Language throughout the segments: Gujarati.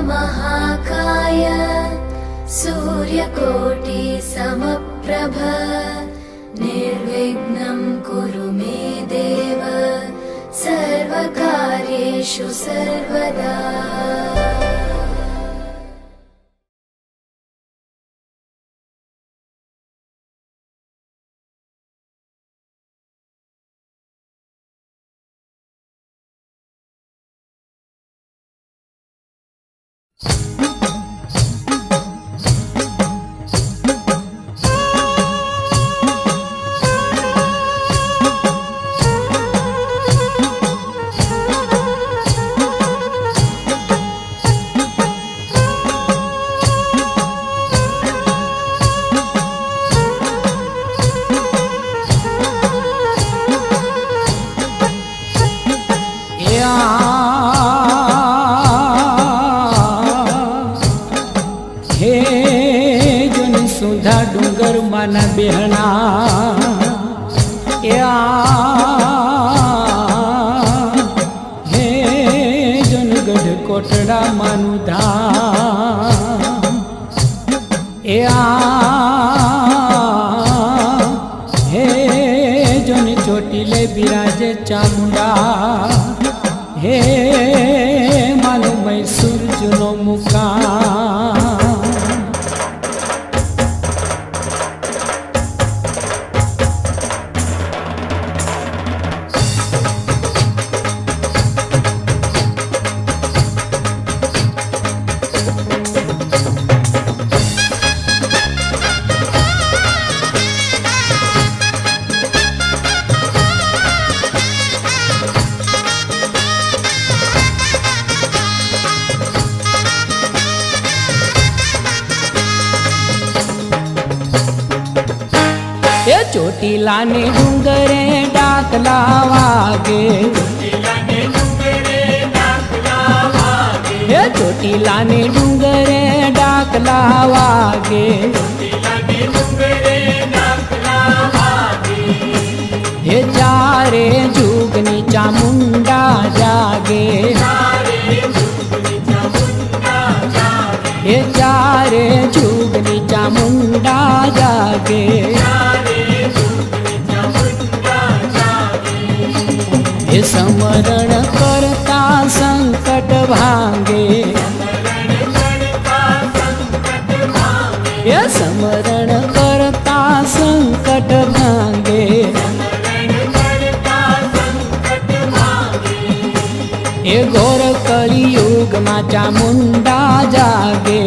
महाकाय सूर्यकोटि समप्रभ निर्विघ्नं कुरु मे देव सर्वकार्येषु सर्वदा। डूंगर माना बेहना हे जनगढ़ कोटड़ा मानु धाम हे जन चोटीले बिराजे चामुंडा हे मानु मैसूर जुनो मुकाम। ચોટીલા ને ડુંગરે ડાકલા વાગે, હે ચોટીલા ને ડુંગરે ડાકલા વાગે, હે ચારે જુગની ચામુંડા જાગે, હે ચારે જુગની ચામુંડા જાગે। ये समरण करता संकट भांगे, ये समरण करता संकट भांगे, ये घोर कलियुग मा चामुंडा जागे,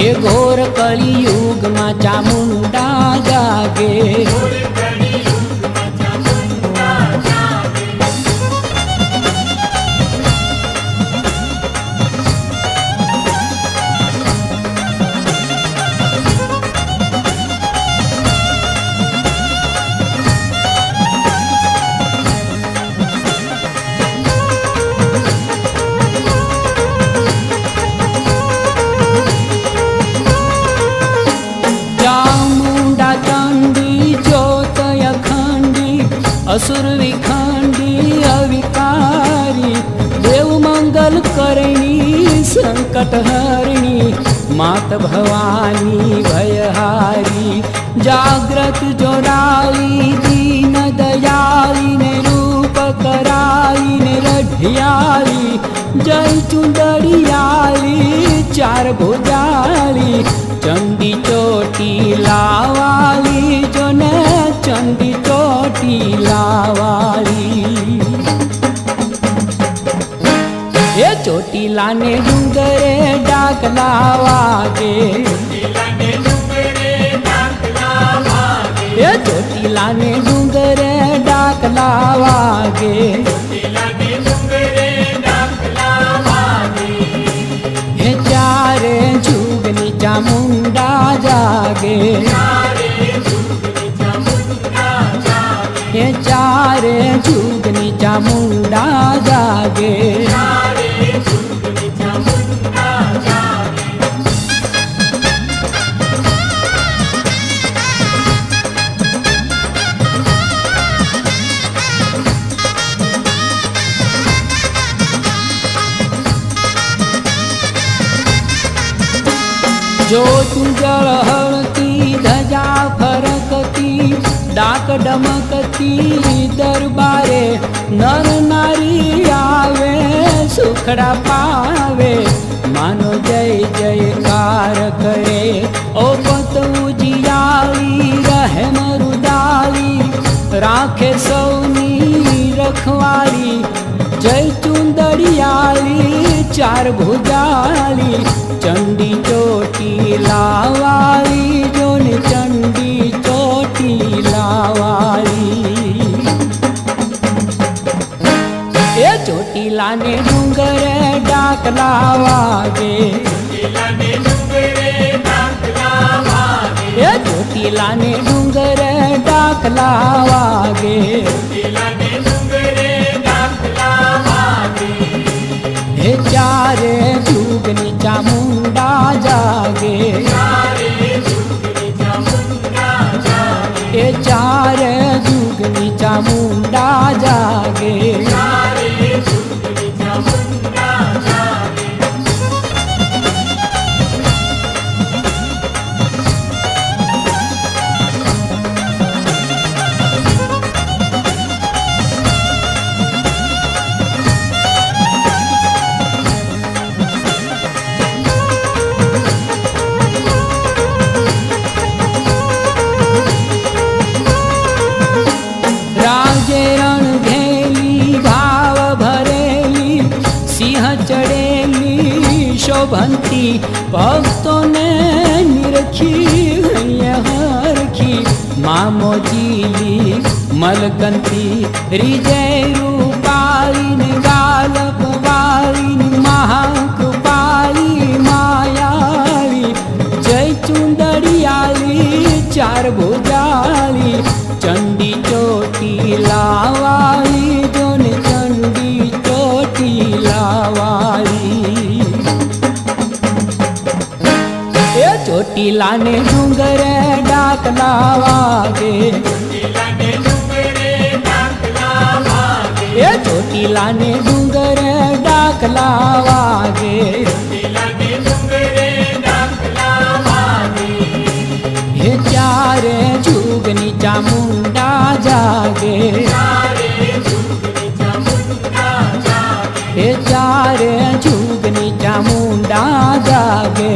ये घोर कलियुग मा चामुंडा जागे। असुर विखंडी अविकारी देव मंगल करणी संकट हरणी मात भवानी भयहारी जागृत जोड़ाई दीन दयाली ने रूप कराई ने रढ़ियाली जय चुंदड़ियाली चार भुजाली चंडी चोटी लावाली जो ने चंडी चोटी लावाली। ये चोटीला ने डूंगरे डाकला वागे, ये चोटीला ने डूंगरे डाकला वागे, ये चारे जुगनी चामुंडा जागे, ये चारे जुगनी चामुंडा जागे। જો તું જળ હળતી ધજા ફરકતી ડાક ડમકતી દરબારે નર નારી આવે સુખડા પાવે માનો જય જયકાર કરે ઓ પત ઉજિયાળી રહે મરુદાળી રાખે સૌની રખવાળી જય ચુંદડિયાળી ચાર ભુજાળી ચંડી ચોટી લાવાળી જોને ચંડી ચોટી લાવાળી એ ચોટીલાને ડુંગરે ડાકલા વાગે એ ચોટીલાને ડુંગરે ડાકલા વાગે હે ચારે જુગની ચામુંડા જાગે એ ચારે જુગની ચામુંડા જાગે શોભંતી ભક્તોને નિરખી હરખી મામોજીલી મલકંતી રીજય રૂપાળીની ગાલપ વાળીની મહાકૃપાળી માયાળી જય ચુંદડિયાળી ચાર ભુજાળી ચંડી ચોટી લાવાળી જોને ચંડી ચોટી લાવાળી ચોટીલાને ડુંગરે ડાકલા વાગે એ ચોટીલાને ડુંગરે ડાકલા વાગે હે ચારે જુગની ચામુંડા જાગે હે ચારે જુગની ચામુંડા જાગે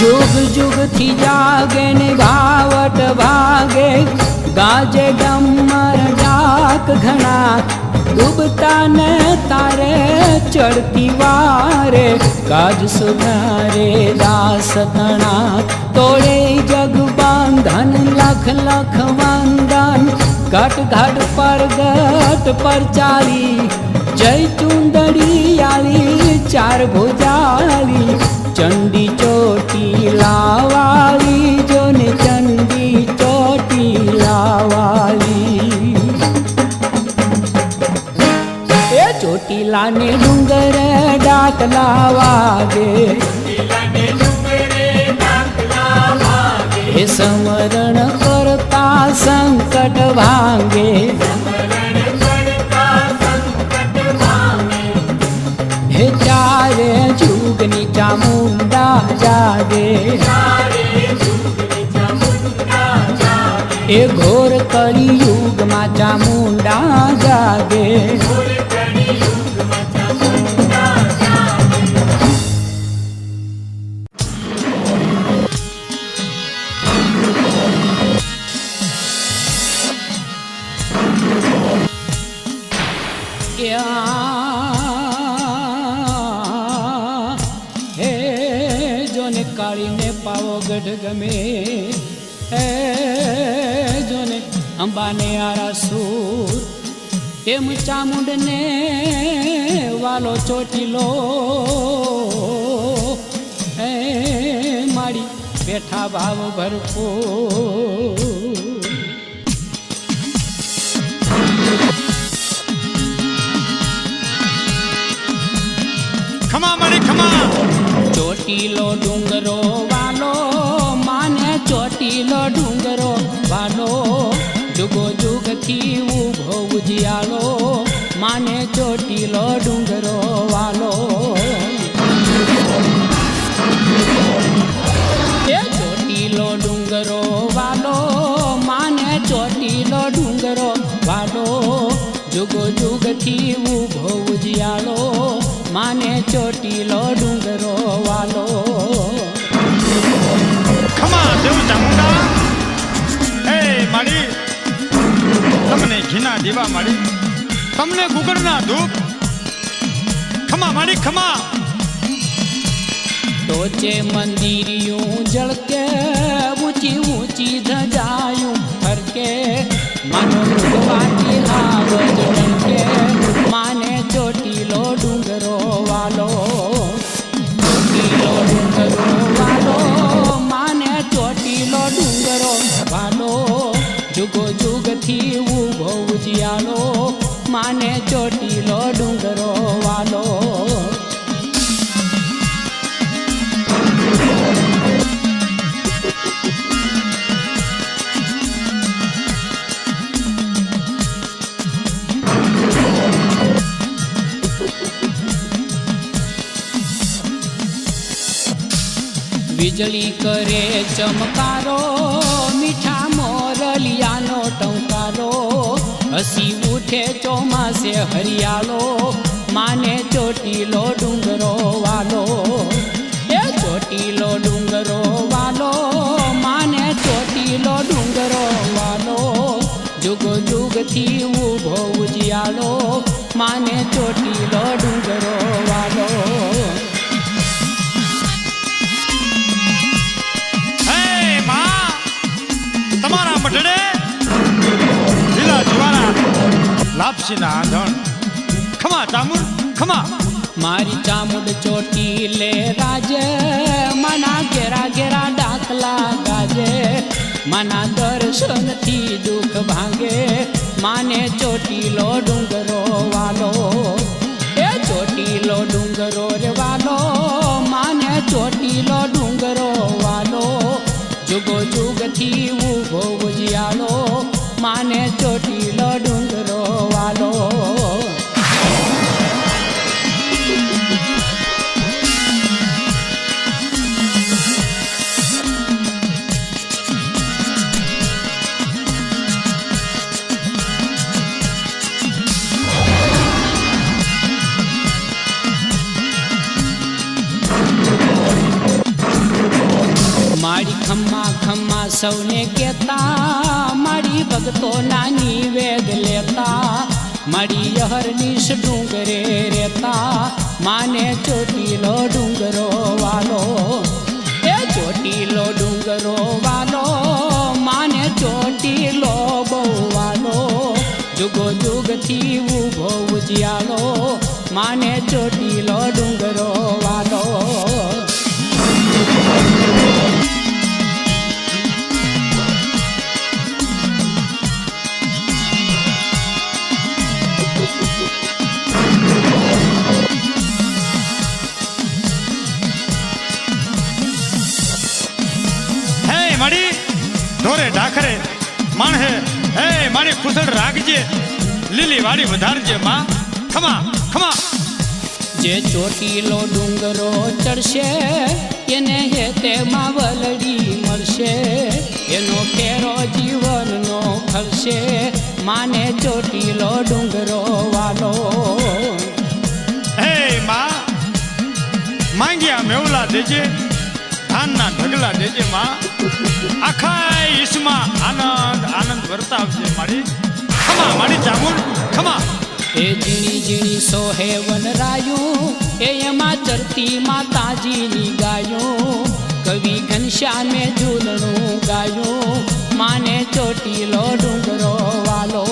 जुग जुग थी जागे ने गावट भागे गाजे डमर डाक घना डूबता ने तारे चढ़ती वारे काज सुधारे दास तणा तोड़े जग बांधन लख लख वंदन घट घट पर चाली जय चुंदड़ियाली चार भुजाली चंडी चोटी लावाली जोने चंडी चोटी लावाली ए चोटीला ने डूंगर डाकला वागे हे समरण करता संकट भांगे हे चारे जुगनी चामुंडा जागे ए घोर कलियुग मा चामुंडा जागे કાળીને પાવો ગઢ ગમે હે જોને અંબાને આરા સૂર તેમ ચામુંડને વાલો ચોટીલો હે મારી બેઠા ભાવ ભરપૂર ચોટીલો ડુંગરો વાલો જુગો જુગથી ઊભો ઉજિયાળો માને ચોટીલો ડુંગરો વાલો એ ચોટીલો ડુંગરો વાલો માને ચોટીલો ડુંગરો વાલો જુગો જુગથી ઊભો ઉજિયાળો માને ચોટીલો ડુંગરો વાલો ખમા દેવ ચામુંડા હે માડી તમને ઘીના દીવા માડી તમને ગુગળના ધૂપ ખમા માડી ખમા ટોચે મંદિરિયું જળકે ઊંચી ઊંચી ધજાયું ફરકે માનો ભગવાતી લાવજ ડંકે માને ચોટીલો ડુંગરો વાલો ચોટીલો ડુંગરો વાલો માને ચોટીલો ડુંગરો વાલો જુગો જુગથી ઊભો ઉજિયાળો માને ચોટીલો ડુંગરો વાલો વીજળી કરે ચમકારો મીઠા મોરલિયાનો ટંકારો હસી ઉઠે ચોમાસે હરિયાળો માને ચોટીલો ડુંગરો વાલો એ ચોટીલો ડુંગરો વાલો માને ચોટીલો ડુંગરો વાલો જુગો જુગથી ઊભો ઉજિયાળો માને ચોટીલો ડુંગરો વાલો તમારા મઢડે લીલા જવારા લાપસીના આંધણ ખમા ચામુંડ ખમા મારી ચામુંડ ચોટી લે રાજે મના ઘેરા ઘેરા ડાકલા ગાજે મના દર્શનથી દુઃખ ભાંગે માને ચોટીલો ડુંગરો વાલો એ ચોટીલો ડુંગરો રે વાલો માને ચોટીલો ડુંગરો વાલો જુગો જુગથી ઊભો ઉજિયાળો માને ચોટીલો ડુંગરો વાલો મારી ખમ્મા ખમ્મા સૌને કહેતા મારી ભક્તો નાની વેદ લેતા મારી યહરનીશ ડુંગરે રહેતા માને ચોટીલો ડુંગરો વાલો એ ચોટીલો ડુંગરો વાલો માને ચોટીલો બહુ વાલો જુગો જુગથી ઊભો ઉજિયાળો માને ચોટીલો ડુંગરો વાલો માડી ઢોરે ઢાખરે માણહે હે મારી કુસળ રાખજે લીલી વાડી વધારજે માં ખમા ખમા જે ચોટીલો ડુંગરો ચડશે એને હેતેમાં વલડી મળશે એનો ફેરો જીવનનો ફરશે માને ચોટીલો ડુંગરો વાલો હે માં માંગ્યા મેવલા દેજે ધાનના ઢગલા દેજે માં આખા ઈસમાં આનંદ આનંદ વર્તાવજે મારી ખમા મારી ચામુંડ ખમા એ ઝીણી ઝીણી સોહે વનરાયું એ એમાં ચરતી માતાજીની ગાયું કવિ ઘનશ્યામે ઝૂલણું ગાયું માને ચોટીલો ડુંગરો વાલો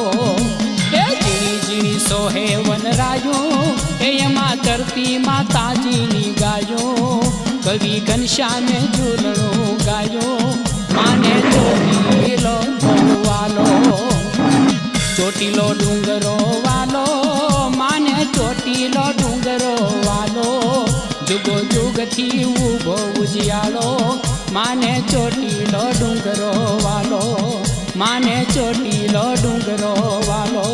એ ઝીણી ઝીણી સોહે વનરાયું એ એમાં ચરતી માતાજીની ગાયું કવિ ઘનશ્યામે ઝૂલણું ગાયું માને ચોટીલો વાલો ચોટીલો ડુંગરો વાલો માને ચોટીલો ડુંગરો વાલો જુગો જુગથી ઊભો ઉજિયાળો માને ચોટીલો ડુંગરો ડુંગરો વાલો, માને ચોટીલો ડુંગરો વાલો,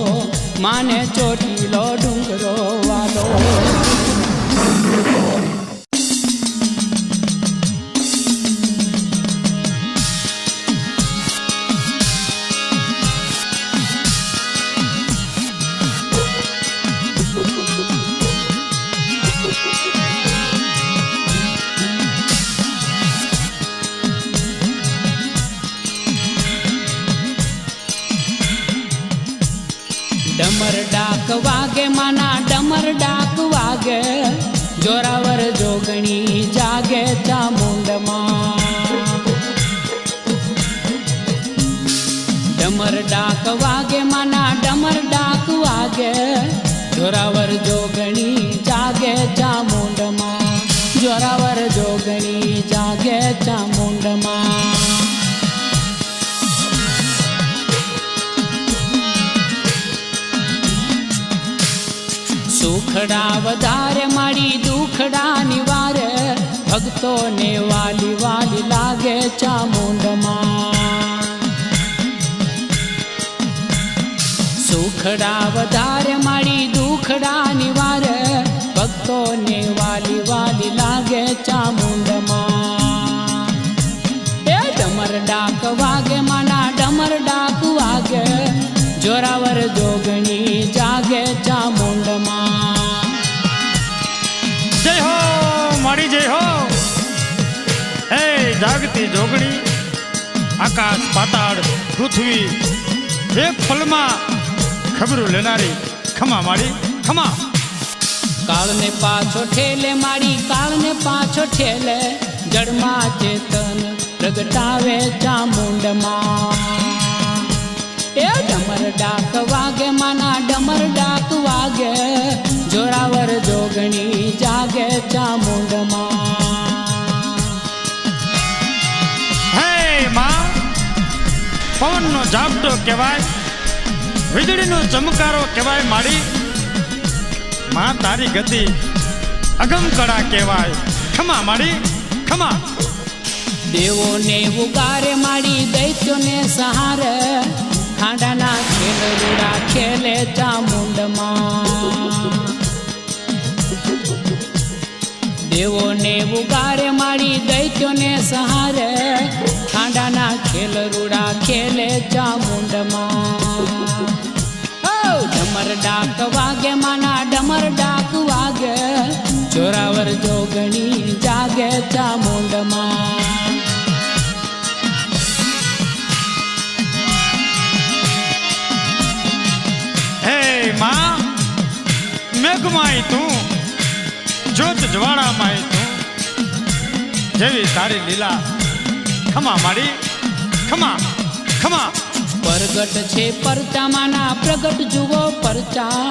માને ચોટીલો ડુંગરો વાલો. ડમર ડાક વાગે માના ડમર ડાક વાગે, જોરાવર જોગણી જાગે ચામુંડમાં. ડમર ડાક વાગે માના ડમર ડાક વાગે, જોરાવર જોગણી જાગે ચામુંડમાં, જોરાવર જોગણી જાગે ચામુંડમાં. સુખડા વધારે મારી દુખડા નિવારે, ભક્તોને વાલી વાલી લાગે ચામુંડમાં. સુખડા વધારે મારી દુખડા નિવારે, ભક્તોને વાલી વાલી લાગે ચામુંડમાં. એ ડમર ડાક વાગે માના ડમર ડાક વાગે, જોરાવર જોગણી જાગે ચામુંડમાં. જય હો મારી જય હો. હે જાગતી જોગણી, આકાશ પાતાળ પૃથ્વી એક પલમાં ખબરું લેનારી, ખમા મારી ખમા. કાળને પાછો ઠેલે મારી કાળને પાછો ઠેલે, જળમાં ચેતન પ્રગટાવે ચામુંડમાં. એ ડમર ડાક વાગે માના ડમર ડાક વાગે, જોરાવર જોગણી જાગે ચામુંડમાં. હે માં, પવનનો ઝાપટો કહેવાય, વીજળીનો ચમકારો કહેવાય મારી. માં તારી ગતિ અગમ કળા કહેવાય, ખમા મારી ખમા. દેવોને ઉગારે મારી દૈત્યોને સહારે, ખાંડાના ખેલ રૂડા ખેલે ચામુંડમાં. દેવોને ઉગારે મારી દૈત્યોને સહારે, ખાંડાના ખેલ રૂડા ખેલે ચામુંડમાં. ડમર ડાક વાગે માના ડમર ડાક વાગે, જોરાવર જોગણી જાગે ચામુંડમાં. માં મેઘમાય તું, જ્યોત જ્વાળામાય તું, જેવી તારી લીલા, ખમા મારી ખમા ખમા. પ્રગટ છે પરચા માના પ્રગટ જુઓ પરચા,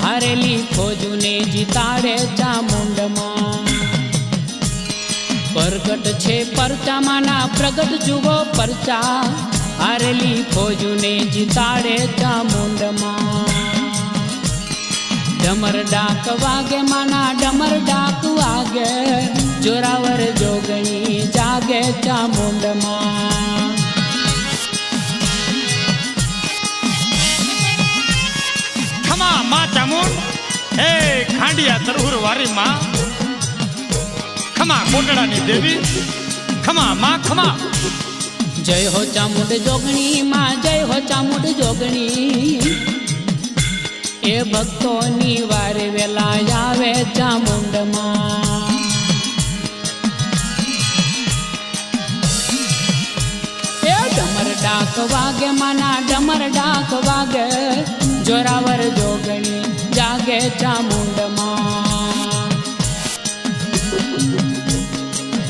હારેલી ફોજુને જીતાડે ચામુંડમાં. પ્રગટ છે પરચા માના પ્રગટ જુઓ પરચા, હારેલી ફોજુને જીતાડે ચામુંડમાં. ડમર ડાક વાગે માના ડમર ડાક વાગે, જોરાવર જોગણી જાગે ચામુંડમાં. ખમા માં ચામુંડ, હે ખાંડિયા તરહુર વારી માં, ખમા કોટડાની દેવી, ખમા માં ખમા. જય હો ચામુંડ જોગણી માં, જય હો ચામુંડ જોગણી. એ ભક્તોની વારે વેલા આવે ચામુંડમાં. એ ડમર ડાક વાગે માના ડમર ડાક વાગે, જોરાવર જોગણી જાગે ચામુંડમાં.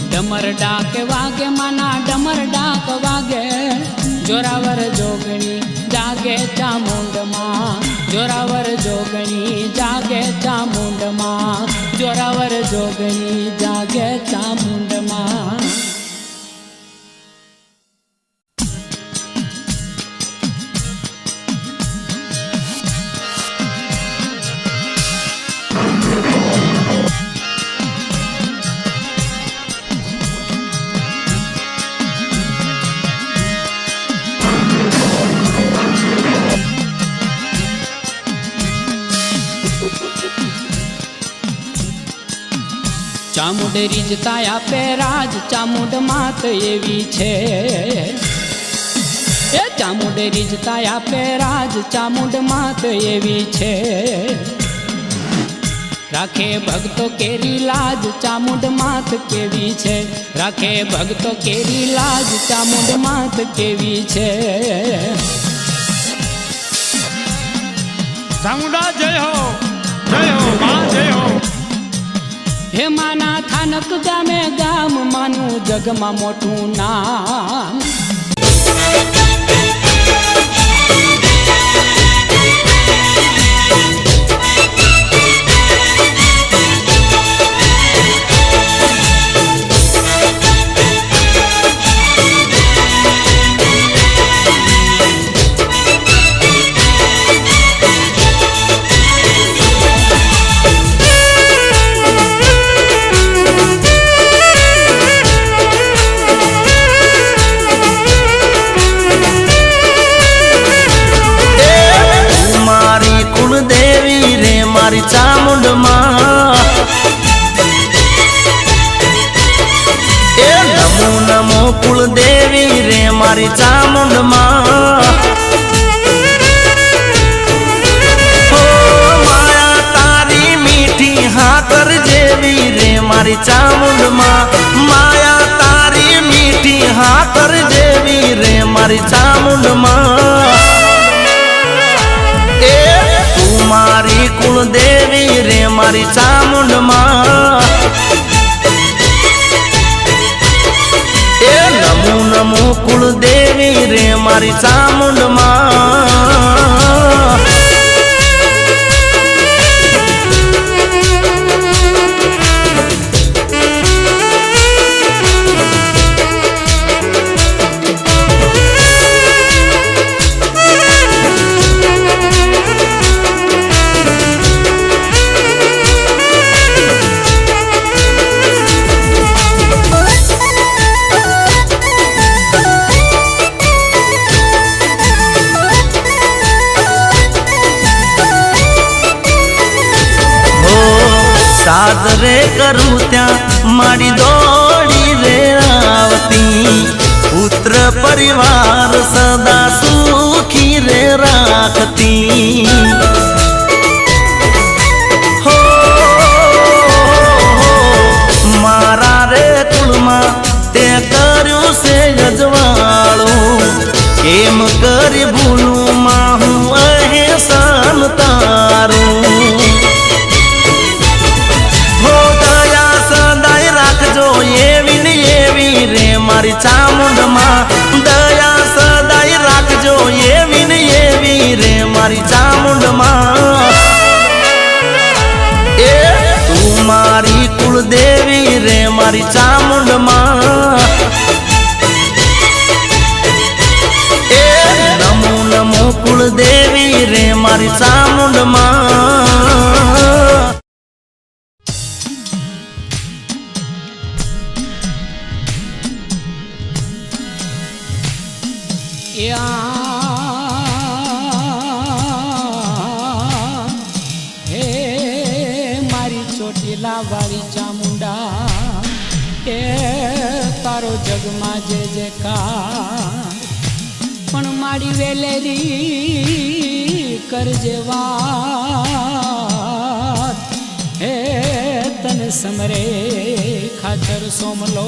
ડમર ડાક વાગે માના ડમર ડાક વાગે, જોરાવર જોગણી જાગે ચામુંડમાં. જોરાવર જોગણી જાગે ચામુંડમાં, જોરાવર જોગણી જાગે ચામુંડમાં. ચામુંડ રીજતા આપે રાજ ચામુંડ માત એવી છે એ ચામુંડ રીજતા આપે રાજ ચામુંડ માત એવી છે રાખે ભક્તો કેરી લાજ ચામુંડ માત કેવી છે રાખે ભક્તો કેરી લાજ ચામુંડ માત કેવી છે ચામુંડા જય હો માં જય હો હે માના થાનક ગામે ગામ માનું જગમાં મોટું નામ મારી ચામુંડ માં એ નમો નમો કુળદેવી રે મારી ચામુંડ માં હો માયા તારી મીઠી હાકર જેવી રે મારી ચામુંડ માં માયા તારી મીઠી હાકર જેવી રે મારી ચામુંડ માં મારી કુળદેવી રે મારી ચામુંડ માં એ નમો નમો કુળદેવી રે મારી ચામુંડ માં સાદરે કરું ત્યાં મારી દોડી રે આવતી પુત્ર પરિવાર સદા સુખી રે રાખતી હો મારા રે કુળમાં તે કર્યું છે અજવાળું કેમ કરી ભૂલું માં હું અહેસાન તારું મારી ચામુંડ માં દયા સદાય રાખજો એવી ને એવી રે મારી ચામુંડ માં એ તું મારી કુળદેવી રે મારી ચામુંડ માં એ નમો નમો કુળદેવી રે મારી ચામુંડ માં હે મારી ચોટીલા વાળી ચામુંડા એ તારો જગમાં જે જે કા પણ મારી વેલેરી કરજે વાત હે તને સમરે ખાતર સોમલો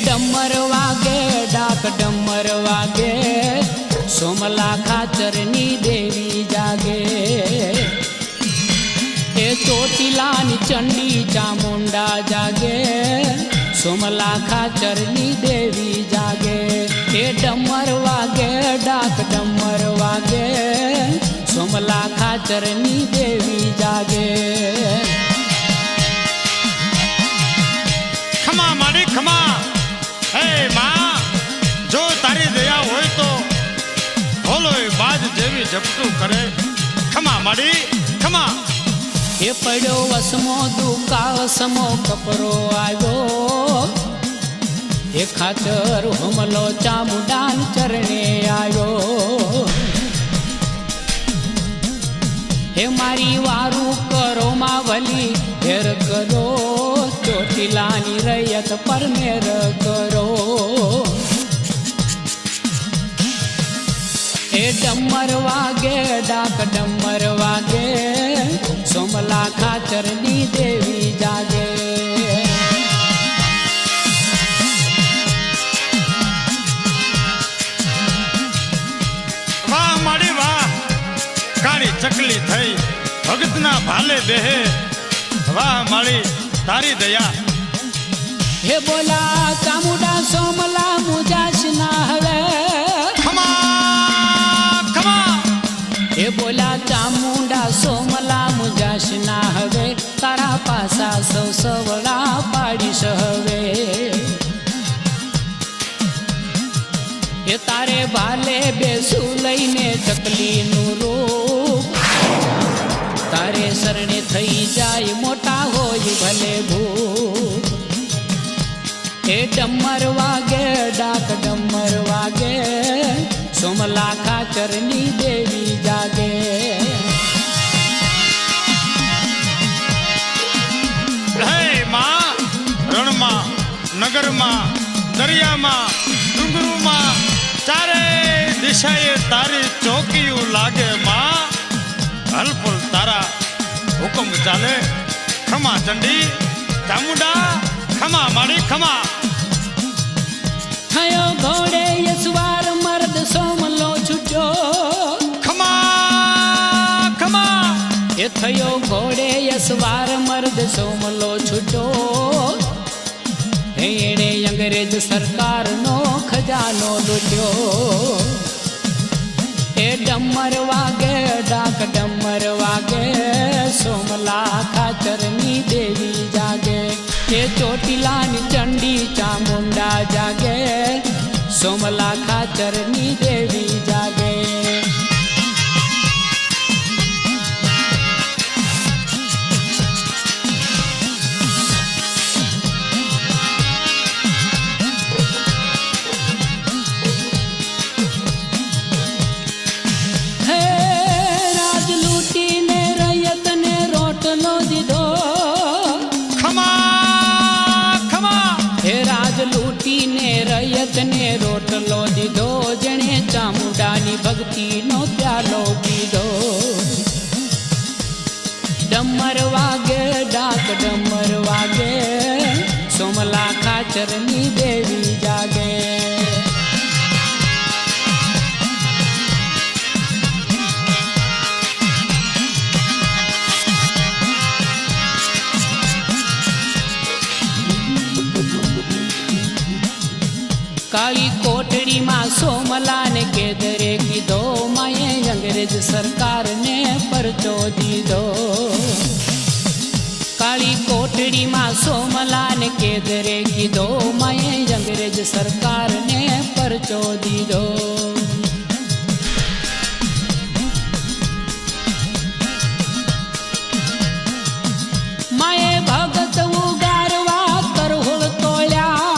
ડમર વાગે ડાક ડમર વાગે સોમલા ખાચરની દેવી જાગે એ ચોટીલાની ચંડી ચામુંડા જાગે સોમલા ખાચરની દેવી જાગે એ ડમર વાગે ડાક ડમર વાગે સોમલા ખાચરની દેવી જાગે ખમા માડી ખમા હે માં જો તારી દયા હોય તો બોલો બાજ જેવી ઝપટું કરે ખમા માડી ખમા એ પડ્યો વસમો દુકાવસમો કપરો આવ્યો એ ખાતર હુમલો ચામુંડાન ચરણે આવ્યો હે મારી વારું કરો માવલી ઘેર કરો ચોટીલાની રૈયત પર મેર કરો એ ડમર વાગે ડાક ડમર વાગે સોમલા ખાચરની દેવી જાગે વાહ માડી વાહ કાળી ચકલી થઈ ભગતના ભાલે બેહે વાહ માળી તારી દયા હે બોલા ચામુંડા સોમલા મુજાશ ના હવે હે બોલા ચામુંડા સોમલા મુજાશ ના હવે તારા પાસા સૌ સવડા પાડીશ હવે એ તારે ભાલે બેસું લઈને ચકલીનું રૂપ તારે શરણે થઈ જાય મોટા હોય ભલે ભૂપ એ ડમર વાગે ડાક ડમર વાગે સોમલા ખાચરની દેવી જાગે હે માં રણમાં નગરમાં દરિયામાં ડુંગરુમાં ચારે દિશાએ તારી ચોકીયું લાગે માં હલપુલ તારા હુકમ ચાલે ખમા ચંડી ચામુંડા ખમા માડી ખમા થયો ઘોડે યસવાર મર્દ સોમલો છૂટ્યો ખમા ખમા એ થયો ઘોડે યસવાર મર્દ સોમલો છૂટ્યો એણે અંગ્રેજ સરકારનો ખજાનો લૂટ્યો એ ડમર વાગે ડાક ડમર વાગે સોમલા ખાચરની દેવી જાગે એ ચોટીલાની ચંડી ચામુંડા જાગે સોમલા ખાચરની દેવી જાગે રયતને રોટલો દીધો જણે ચામુંડાની ભક્તિનો પ્યાલો પીધો ડમર વાગે ડાક ડમર વાગે સોમલા ખાચરની દેવી જાગે કાળી કોટડીમાં સોમલાને કેદરે કીધો માએ અંગ્રેજ સરકારને પરચો દીધો કાળી કોટડીમાં સોમલાને કેદરે કીધો માએ અંગ્રેજ સરકારને પરચો દીધો માએ ભગત ઉગારવા તરહોળ તોળ્યા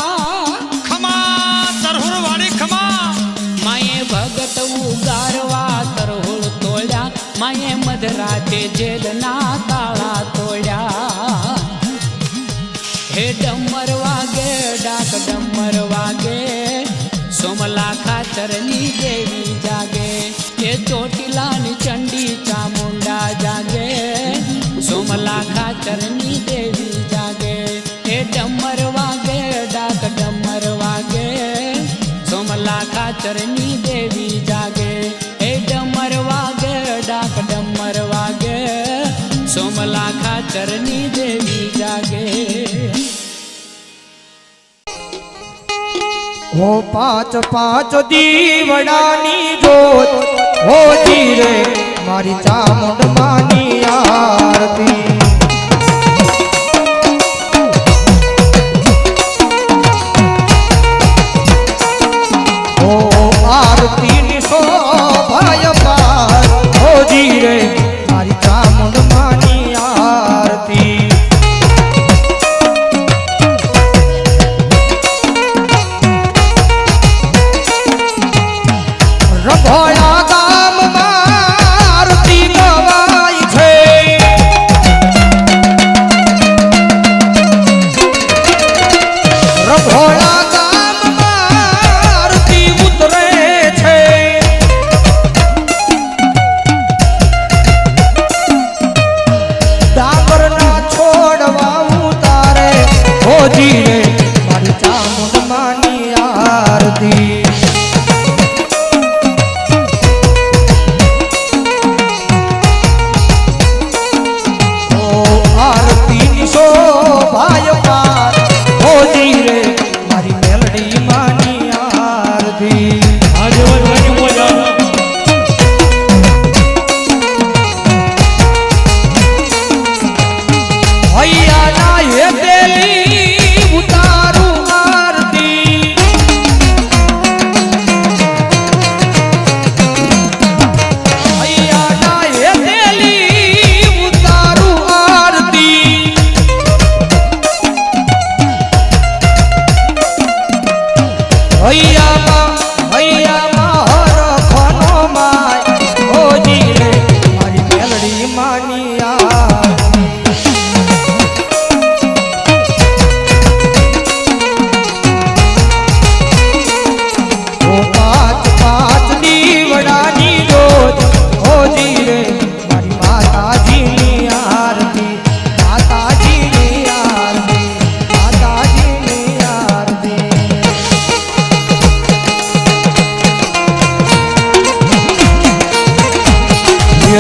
ભગત ઉગારવા તરહોળ તોડ્યા માએ મધરાતે જેલના તાળા તોડ્યા હે ડમર વાગે ડાક ડમર વાગે સોમલા ખાચરની દેવી જાગે એ ચોટીલાની ચંડી ચામુંડા જાગે સોમલા ખાચરની દેવી જાગે એ ડમર વાગે ડાક ડમર વાગે સોમલા ખાચરની દેવી જાગે એ ડમર વાગે ડાક ડમર વાગે સોમલા ખાચરની દેવી જાગે હો પાંચ પાંચ દીવડાની જોત હોતી રે મારી ચામુંડ માની આરતી આરતી ની શોભાય પાર જી રે મારી ચામુંડ માની આરતી શોભાય પાર હો જી રે મારી મેલડી માની આરતી આજે વધવાની મજા હૈયા ના હે દેલી ઉતારું આરતી હૈયા ના હે દેલી ઉતારું આરતી હૈયામાં હરખનો માય ઓ જી રે મારી મેલડી માની આરતી ઓ પાંચ પાંચ દીવડાની રોજ ઓ જી રે મારી માતાજીની આરતી માતાજીની આરતી માતાજીની આરતી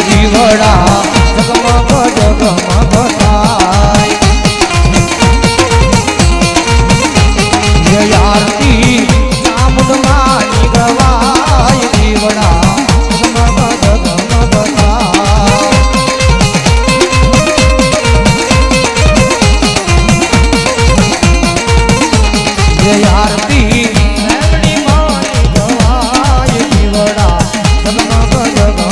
દીવડા જગમગ જગમગ થાય આરતી ચામુંડ માની ગવાય દીવડા જગમગ જગમગ થાય આરતી મેલડી માની ગવાય દીવડા જગમગ જગમગ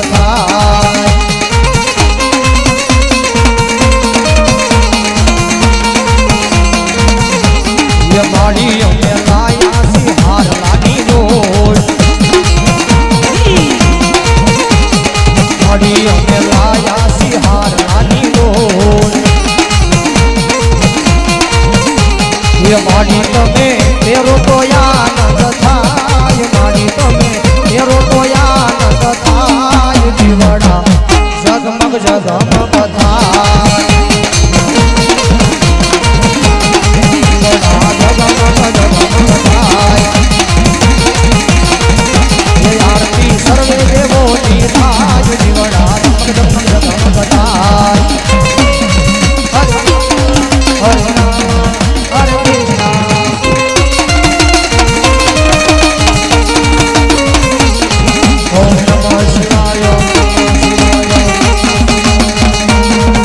થાય માડી અમે લાયા સી હાર લાની રોજ માડી અમે લાયા સી હાર લાની રોજ માડી તમે તેરો તો આનંદ થાય માડી તમે તેરો તો આનંદ થાય દીવડા જગમગ જગમગ થાય આરતી સર્વે દેવોની થાય દીવડા જગમગ જગમગ થાય હરે કૃષ્ણ ઓમ નમઃ શિવાય ઓમ નમઃ શિવાય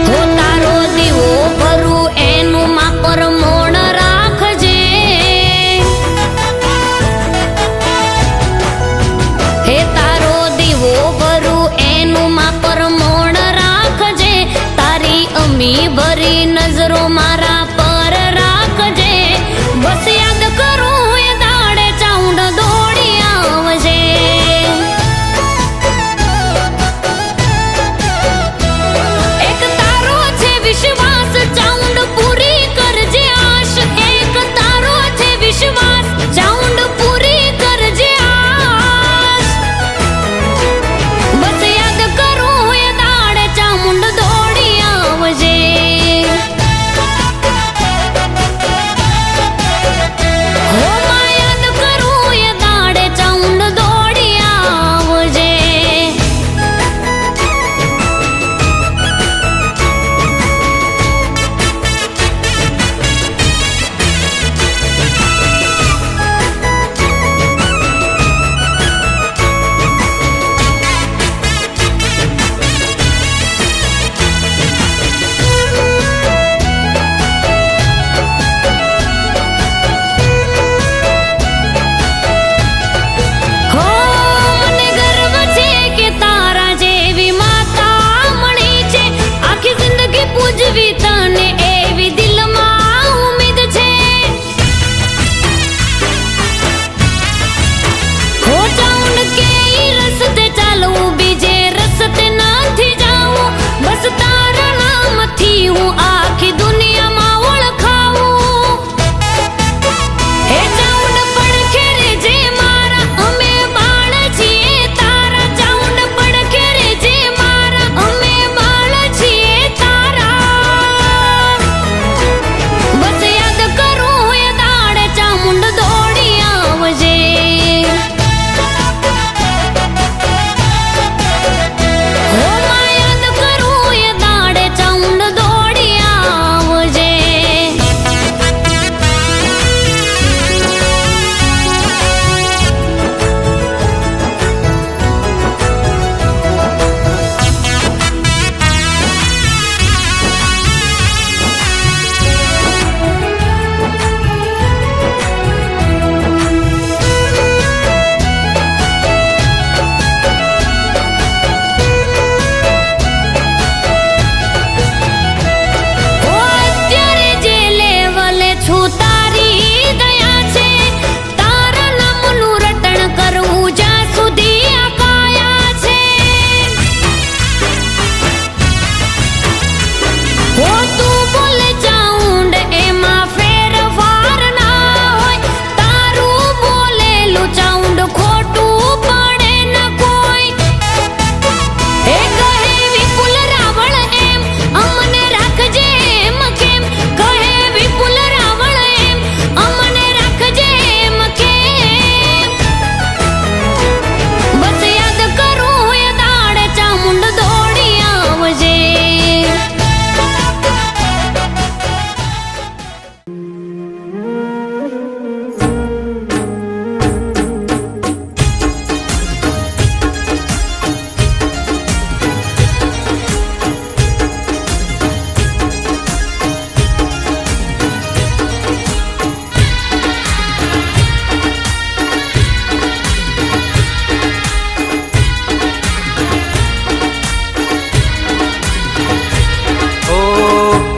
હો તારો દીવો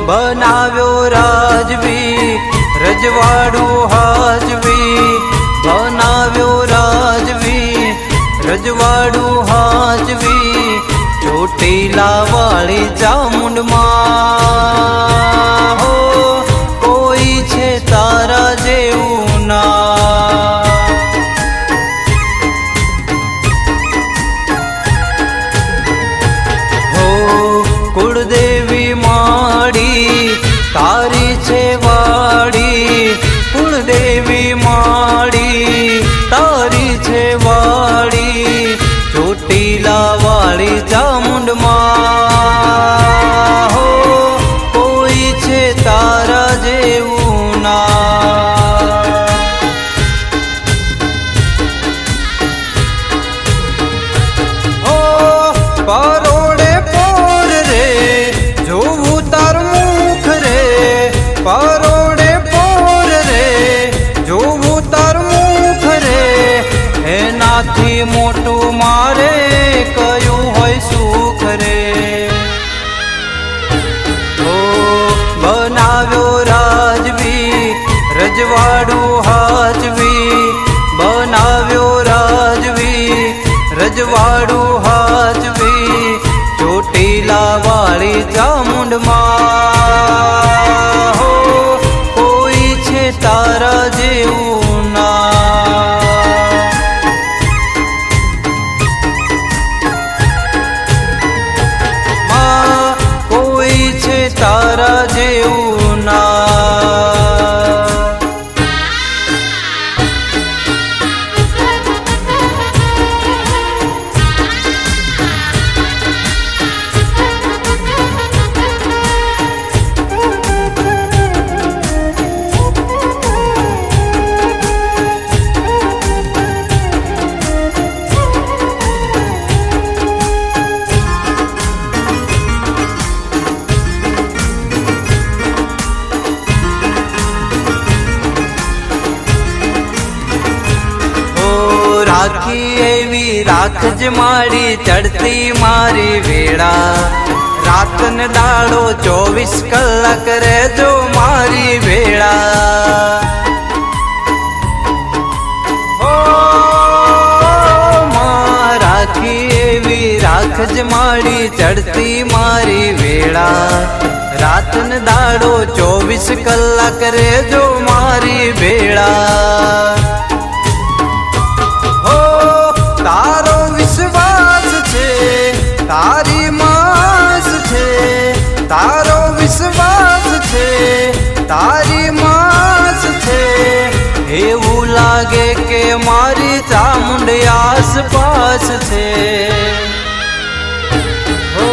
બનાવ્યો રાજવી રજવાડું હાજવી બનાવ્યો રાજવી રજવાડું હાજવી ચોટીલા વાળી ચામુંડમાં હો કોઈ છે તારા જેવું ના હો કુળદેવી માડી તારી છે વાડી કુળદેવી માડી તારી છે વાડી ચોટીલા વાળી ચામુંડમાં હો કોઈ છે તારા જેવું ના હો પરોડે પોર રે જોવું તારું મુખ રે પરોડે પોર રે જોવું તારું મુખ રે એનાથી મોટું મારે કયું હોય સુખ રે ઓ બનાવ્યો રાજવી રજવાડું હાજવી બનાવ્યો રાજવી રજવાડું હાજવી ચોટીલા વાળી ચામુંડમાં હો કોઈ છે તારા જેવું ના કોઈ છે તારા જેવું ના રાખી એવી રાખજ મારી ચડતી મારી વેળા રાત ને દાડો 24 કલાક રહેજો મારી વેળા ઓ માં રાખી એવી રાખજ મારી ચડતી મારી વેળા રાત ને દાડો 24 કલાક રહેજો મારી વેળા તારો વિશ્વાસ છે તારી માસ છે તારો વિશ્વાસ છે તારી માસ છે એવું લાગે કે મારી ચામુંડ આસપાસ છે હો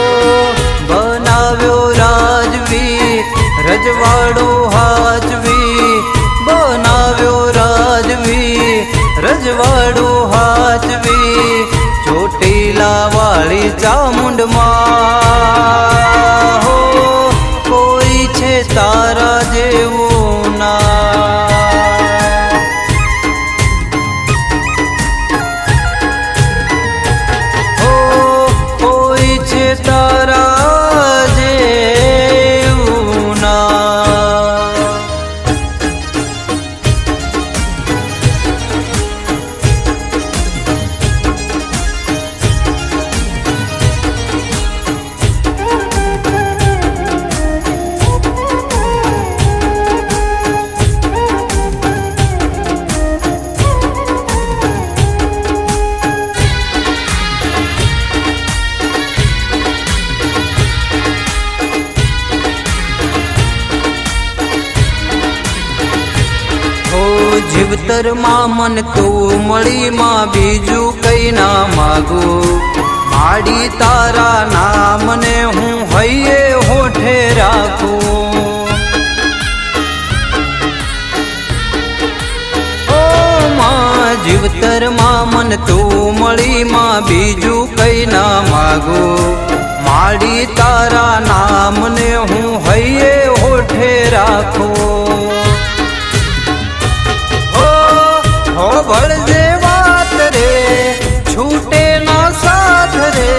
બનાવ્યો રાજવી રજવાડું હાજવી બનાવ્યો રાજવી રજવાડું હાજવી ચોટીલા વાળી ચામુંડમાં હો કોઈ છે તારા જેવું ના હો કોઈ છે તારા જેવું ના જીવતરમાં મન તું મળી માં બીજું કઈ ના માગું માડી તારા નામને હું હૈયે હોઠે રાખું ઓ માં જીવતરમાં મન તું મળી માં બીજું કઈ ના માગું માડી તારા નામને હું હૈયે હોઠે રાખું હો ભળજે વાત રે છૂટે ના સાથ રે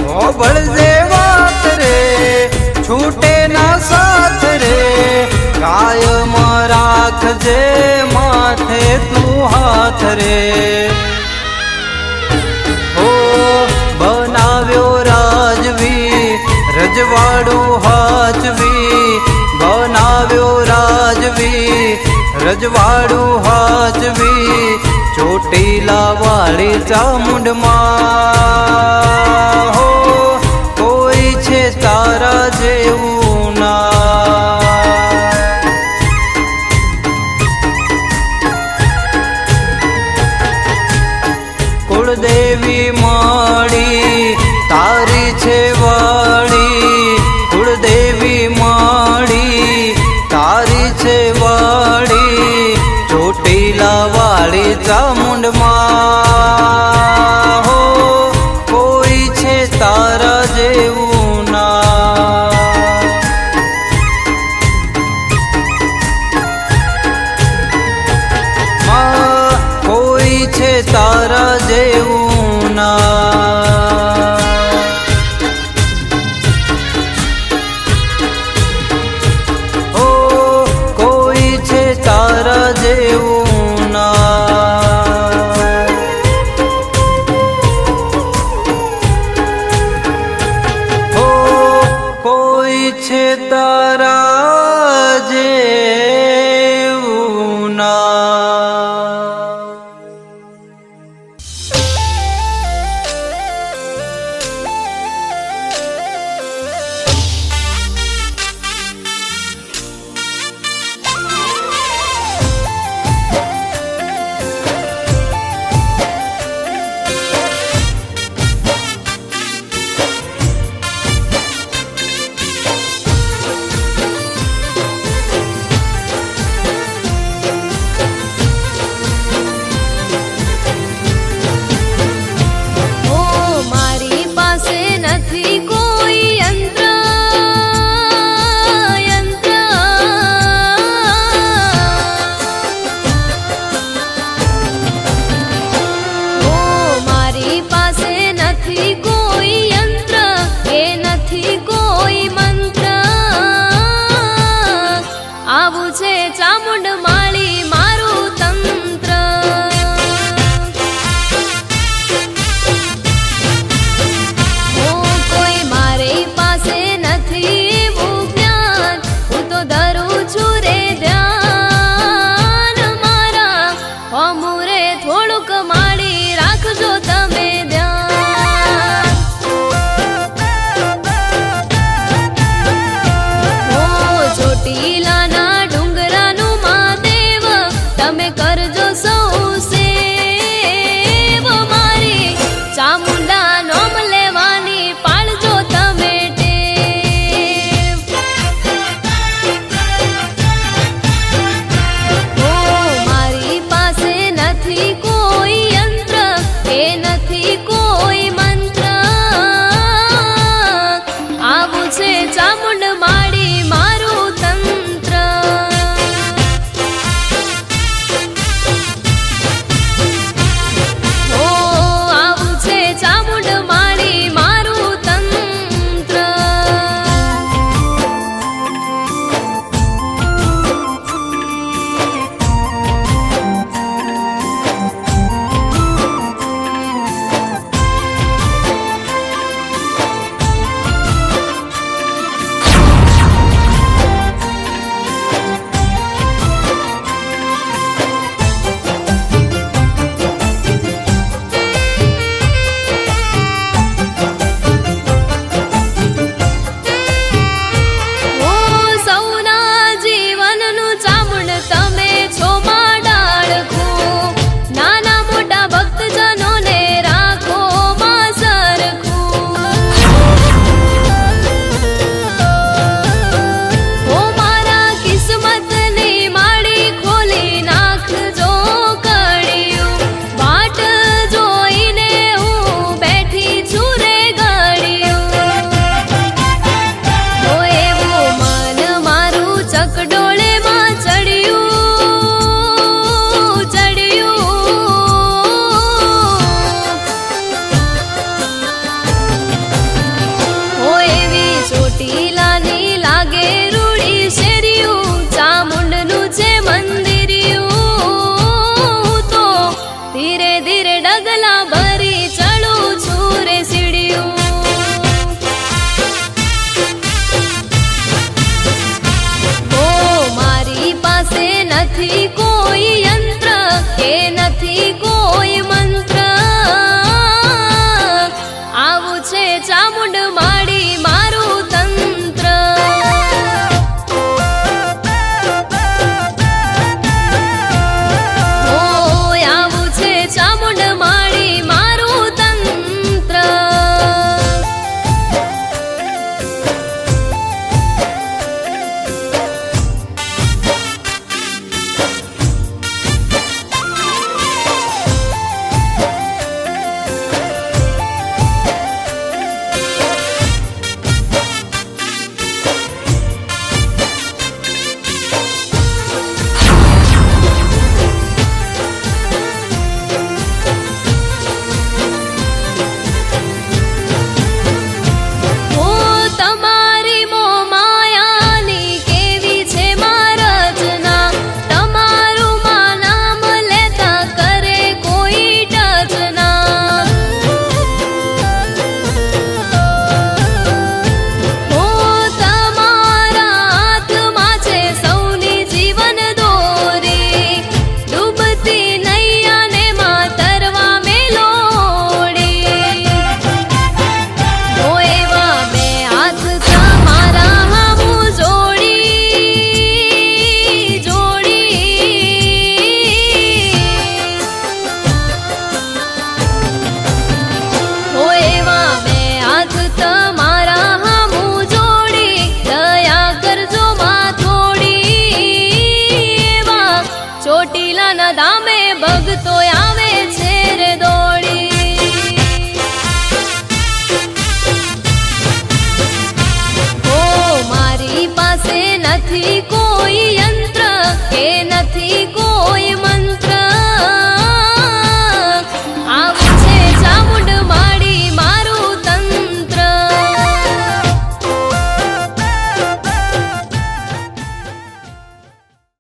હો ભળજે વાત રે છૂટે ના સાથ રે હો બનાવ્યો રાજવી રજવાડું હાચવી બનાવ્યો રાજવી રજવાડું હાચવી ચોટીલા વાળી ચામુંડમાં હો કોઈ છે તારા જેવું ના કુળદેવી માળી તારી છે વાળી કુળદેવી માળી તારી છે વાળી ચોટીલા વાળી ચામુંડમાં હો ચામુંડ માડી